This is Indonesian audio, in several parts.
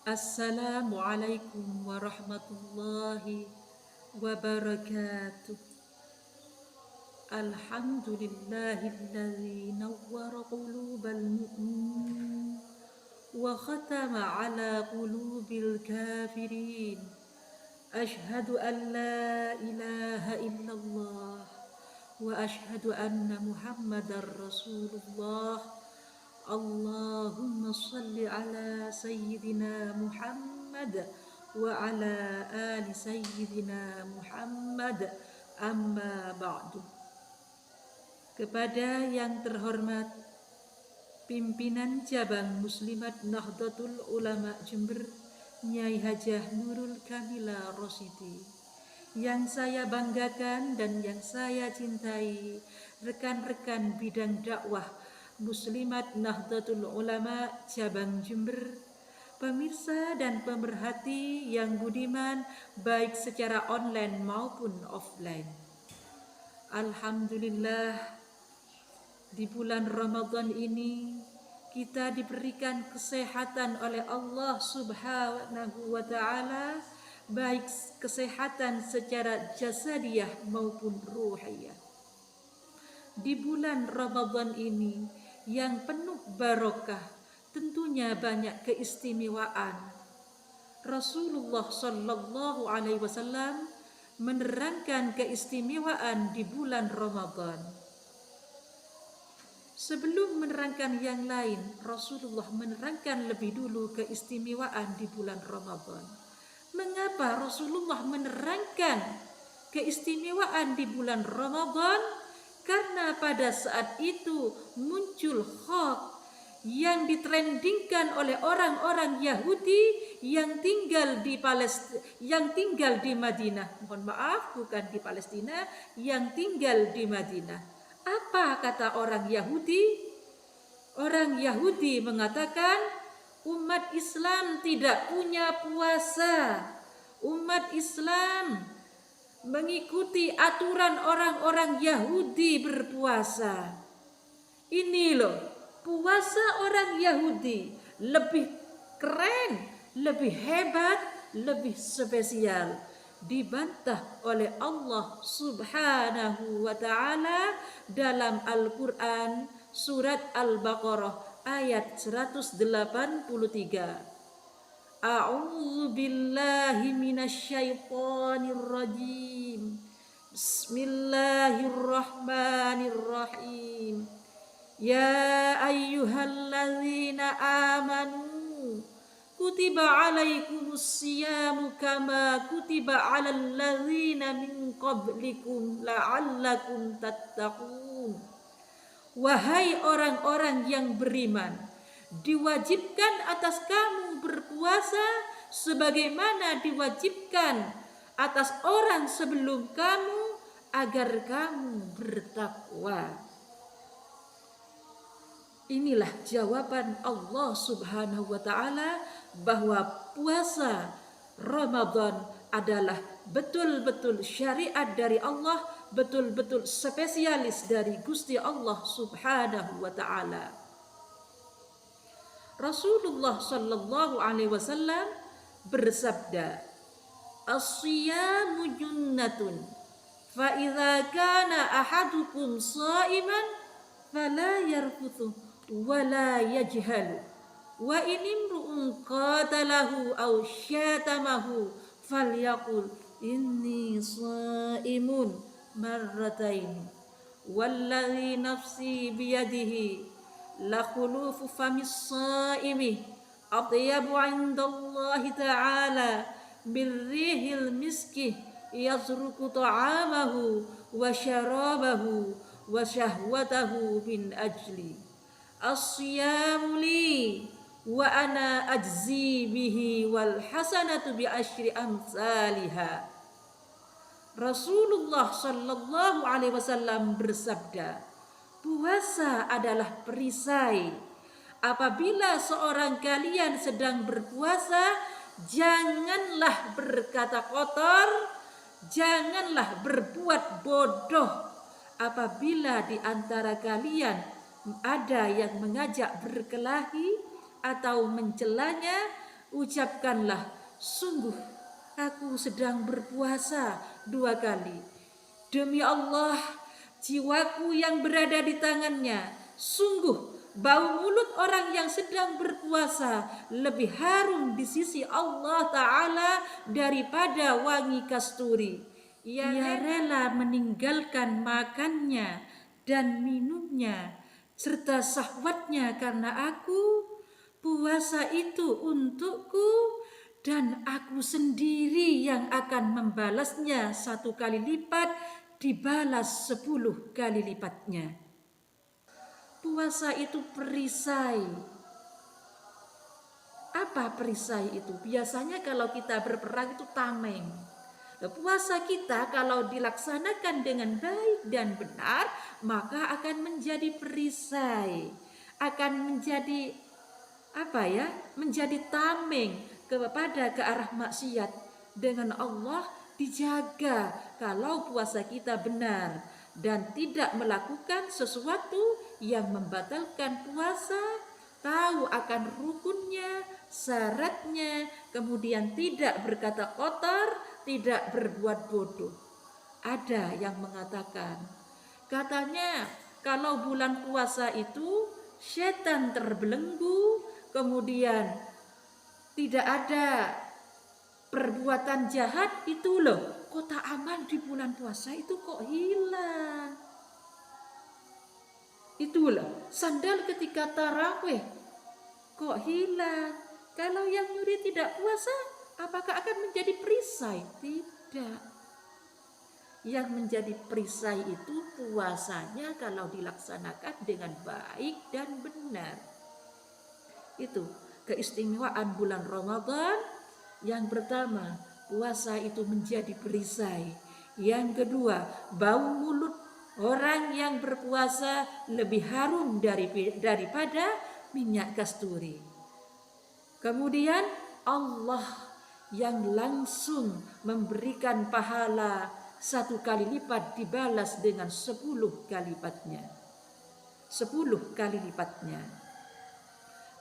Assalamualaikum warahmatullahi wabarakatuh. Alhamdulillahilladzi nawwara qulubal mu'minin wa khatama ala qulubil kafirin. Ashhadu an la ilaha illallah wa ashhadu anna Muhammadar Rasulullah. Allahumma salli ala Sayyidina Muhammad wa ala ali Sayyidina Muhammad, amma ba'du. Kepada yang terhormat pimpinan cabang Muslimat Nahdlatul Ulama Jember, Nyai Hajah Nurul Kamila Rosyidi, yang saya banggakan dan yang saya cintai, rekan-rekan bidang dakwah Muslimat Nahdlatul Ulama cabang Jember, pemirsa dan pemerhati yang budiman baik secara online maupun offline. Alhamdulillah, di bulan Ramadan ini kita diberikan kesehatan oleh Allah Subhanahu wa Ta'ala, baik kesehatan secara jasadiyah maupun ruhiyah. Di bulan Ramadan ini yang penuh barokah, tentunya banyak keistimewaan. Rasulullah Shallallahu Alaihi Wasallam menerangkan keistimewaan di bulan Ramadan. Sebelum menerangkan yang lain, Rasulullah menerangkan lebih dulu keistimewaan di bulan Ramadan. Mengapa Rasulullah menerangkan keistimewaan di bulan Ramadan? Karena pada saat itu muncul hoax yang ditrendingkan oleh orang-orang Yahudi yang tinggal di Madinah. Mohon maaf, bukan di Palestina, yang tinggal di Madinah. Apa kata orang Yahudi? Orang Yahudi mengatakan umat Islam tidak punya puasa. Umat Islam mengikuti aturan orang-orang Yahudi berpuasa. Ini loh, puasa orang Yahudi lebih keren, lebih hebat, lebih spesial. Dibantah oleh Allah Subhanahu wa Ta'ala dalam Al-Quran surat Al-Baqarah ayat 183. A'udzu billahi minasyaitonir rajim. Bismillahirrahmanirrahim. Ya ayyuhalladzina amanu kutiba alaikumus siyamu kama kutiba alal ladzina min qablikum la'allakum tattaqun. Wahai orang-orang yang beriman, diwajibkan atas kamu berpuasa sebagaimana diwajibkan atas orang sebelum kamu agar kamu bertakwa. Inilah jawaban Allah Subhanahu wa Ta'ala bahwa puasa Ramadan adalah betul-betul syariat dari Allah, betul-betul spesialis dari Gusti Allah Subhanahu wa Ta'ala. Rasulullah Shallallahu Alaihi Wasallam bersabda, "As-siyamu junnatun, fa idza kana ahadukum sha'iman fala yarfuthu wa la yajhalu, wa in imru'un qatalahu aw syatamahu falyaqul inni sha'imun marratain, walladzi nafsi biyadihi la khulufu famis saimi atyabu indallahi ta'ala birrihil miski yazruku ta'amahu wa syarabahu wa syahwatahu min ajli as-siyamu li wa ana ajzi bihi wal hasanatu bi asyri amsalihha. Rasulullah Shallallahu Alaihi Wasallam bersabda, puasa adalah perisai. Apabila seorang kalian sedang berpuasa, janganlah berkata kotor, janganlah berbuat bodoh. Apabila di antara kalian ada yang mengajak berkelahi atau mencelanya, ucapkanlah, sungguh aku sedang berpuasa 2 kali. Demi Allah, jiwaku yang berada di tangannya, sungguh bau mulut orang yang sedang berpuasa lebih harum di sisi Allah Ta'ala daripada wangi kasturi. Ia rela meninggalkan makannya dan minumnya serta syahwatnya karena aku. Puasa itu untukku dan aku sendiri yang akan membalasnya 1 kali lipat, dibalas 10 kali lipatnya. Puasa itu perisai. Apa perisai itu? Biasanya kalau kita berperang itu tameng. Puasa kita kalau dilaksanakan dengan baik dan benar, maka akan menjadi perisai. Akan menjadi menjadi tameng ke arah maksiat. Dengan Allah dijaga kalau puasa kita benar dan tidak melakukan sesuatu yang membatalkan puasa, tahu akan rukunnya, syaratnya, kemudian tidak berkata kotor, tidak berbuat bodoh. Ada yang mengatakan, katanya kalau bulan puasa itu setan terbelenggu, kemudian tidak ada perbuatan jahat, itu loh kota amal di bulan puasa itu kok hilang. Itu loh sandal ketika tarawih kok hilang. Kalau yang nyuri tidak puasa, apakah akan menjadi perisai? Tidak. Yang menjadi perisai itu puasanya kalau dilaksanakan dengan baik dan benar. Itu keistimewaan bulan Ramadan. Yang pertama, puasa itu menjadi perisai. Yang kedua, bau mulut orang yang berpuasa lebih harum daripada minyak kasturi. Kemudian Allah yang langsung memberikan pahala 1 kali lipat, dibalas dengan 10 kali lipatnya. 10 kali lipatnya.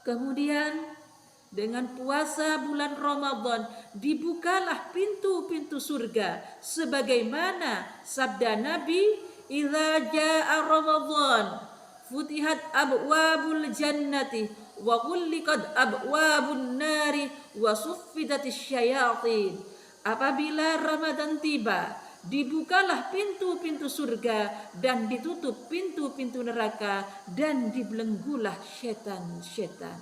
Kemudian dengan puasa bulan Ramadan dibukalah pintu-pintu surga sebagaimana sabda Nabi, "Idza jaa Ramadan futihat abwabul jannati wa ghulliqat abwabun nari wa suffidatis syayatin." Apabila Ramadan tiba, dibukalah pintu-pintu surga dan ditutup pintu-pintu neraka dan dibelenggulah setan-setan.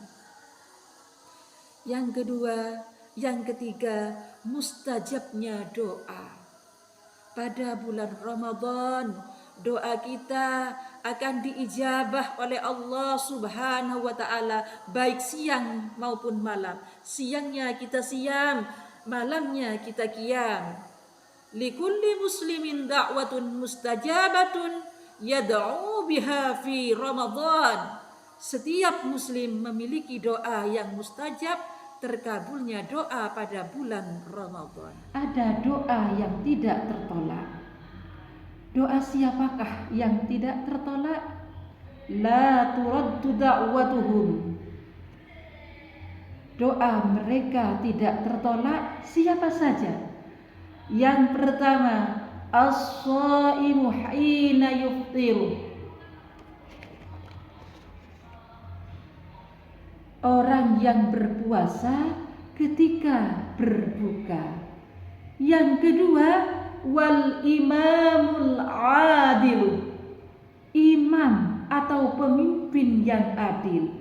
Yang kedua, yang ketiga, mustajabnya doa. Pada bulan Ramadan, doa kita akan diijabah oleh Allah Subhanahu wa Ta'ala, baik siang maupun malam. Siangnya kita siam, malamnya kita qiyam. Likulli muslimin da'watun mustajabatun yad'u biha fi Ramadan. Setiap muslim memiliki doa yang mustajab, terkabulnya doa pada bulan Ramadan. Ada doa yang tidak tertolak. Doa siapakah yang tidak tertolak? La turaddu da'watuhum. Doa mereka tidak tertolak. Siapa saja? Yang pertama, as-shaimu hina yuftiru. Orang yang berpuasa ketika berbuka. Yang kedua, wal imamul adil. Imam atau pemimpin yang adil.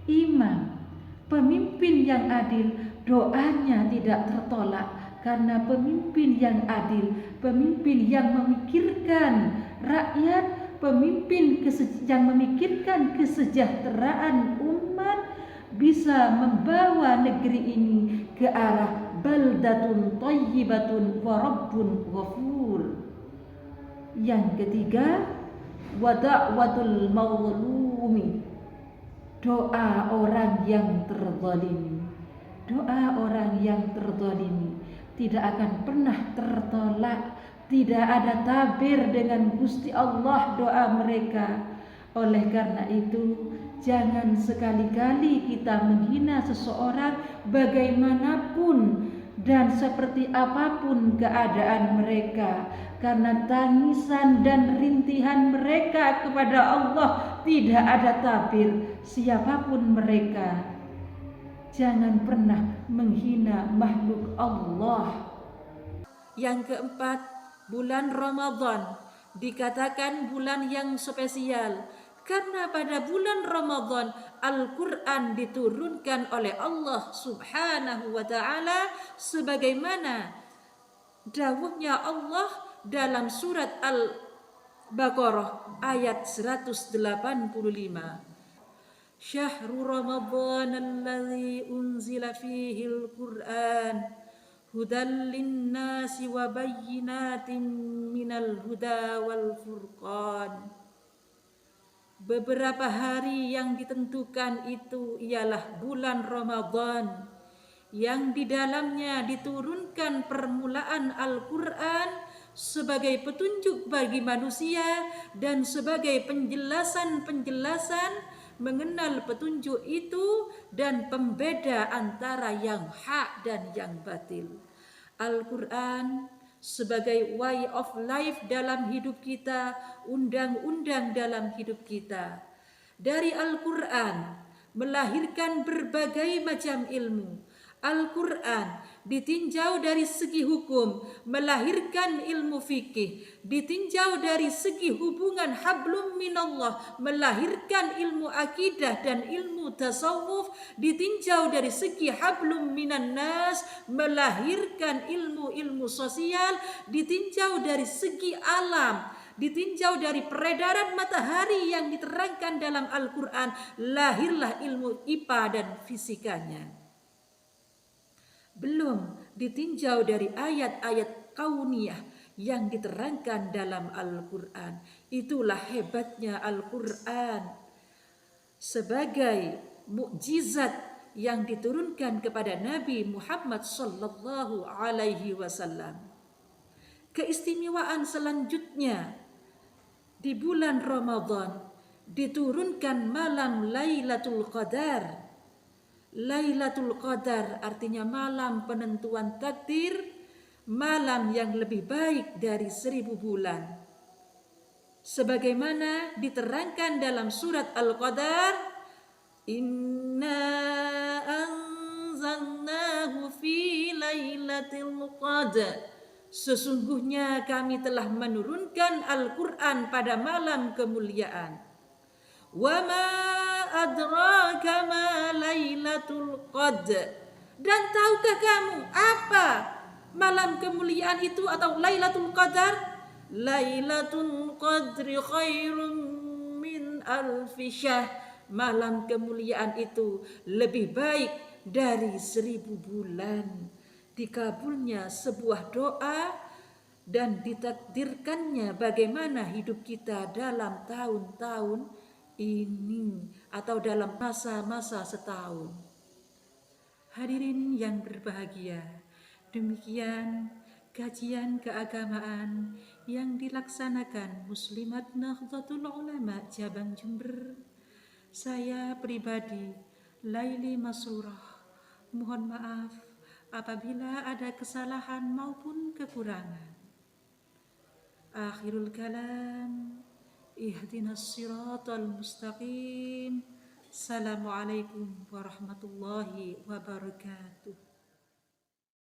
Imam, pemimpin yang adil, doanya tidak tertolak karena pemimpin yang adil, pemimpin yang memikirkan rakyat, pemimpin yang memikirkan kesejahteraan umat, bisa membawa negeri ini ke arah baldatun thayyibatun wa rabbun ghafur. Yang ketiga, wa da'watul mazlumi. Doa orang yang terzalimi. Doa orang yang terzalimi tidak akan pernah tertolak. Tidak ada tabir dengan Gusti Allah doa mereka. Oleh karena itu, Jangan sekali-kali kita menghina seseorang bagaimanapun dan seperti apapun keadaan mereka, karena tangisan dan rintihan mereka kepada Allah tidak ada tabir siapapun mereka. Jangan pernah menghina makhluk Allah. Yang keempat, bulan Ramadan dikatakan bulan yang spesial karena pada bulan Ramadan Al-Quran diturunkan oleh Allah Subhanahu wa ta'ala, sebagaimana dawuhnya Allah dalam surat Al-Baqarah ayat 185. Syahrul Ramadan alladzi unzila fihi al-Quran hudan linnasi wa bayyinatin minal huda wal furqan. Beberapa hari yang ditentukan itu ialah bulan Ramadan yang di dalamnya diturunkan permulaan Al-Quran sebagai petunjuk bagi manusia dan sebagai penjelasan-penjelasan mengenal petunjuk itu dan pembeda antara yang hak dan yang batil. Al-Quran sebagai way of life dalam hidup kita, undang-undang dalam hidup kita. Dari Al-Quran melahirkan berbagai macam ilmu. Al-Quran ditinjau dari segi hukum, melahirkan ilmu fikih. Ditinjau dari segi hubungan hablum minallah, melahirkan ilmu akidah dan ilmu tasawuf. Ditinjau dari segi hablum minan nas, melahirkan ilmu-ilmu sosial. Ditinjau dari segi alam, ditinjau dari peredaran matahari yang diterangkan dalam Al-Quran, lahirlah ilmu IPA dan fisikanya. Belum ditinjau dari ayat-ayat kauniyah yang diterangkan dalam Al-Quran. Itulah hebatnya Al-Quran sebagai mukjizat yang diturunkan kepada Nabi Muhammad sallallahu alaihi wasallam. Keistimewaan selanjutnya, di bulan Ramadan diturunkan malam Lailatul Qadar. Lailatul Qadar artinya malam penentuan takdir, malam yang lebih baik dari 1000 bulan. Sebagaimana diterangkan dalam surat Al-Qadar, Inna anzalnahu fi lailatul qadar. Sesungguhnya kami telah menurunkan Al-Quran pada malam kemuliaan. Wa ma adraka ma lailatul qadar. Dan tahukah kamu apa malam kemuliaan itu atau Lailatul Qadar? Lailatul Qadri khairum min alfi syahr. Malam kemuliaan itu lebih baik dari 1000 bulan. Dikabulnya sebuah doa dan ditakdirkannya bagaimana hidup kita dalam tahun-tahun ini atau dalam masa-masa setahun. Hadirin yang berbahagia, demikian kajian keagamaan yang dilaksanakan Muslimat Nahdlatul Ulama Cabang Jember. Saya pribadi, Laili Masrurah, mohon maaf apabila ada kesalahan maupun kekurangan. Akhirul kalam, ihdinas siratal mustaqim. Assalamualaikum warahmatullahi wabarakatuh.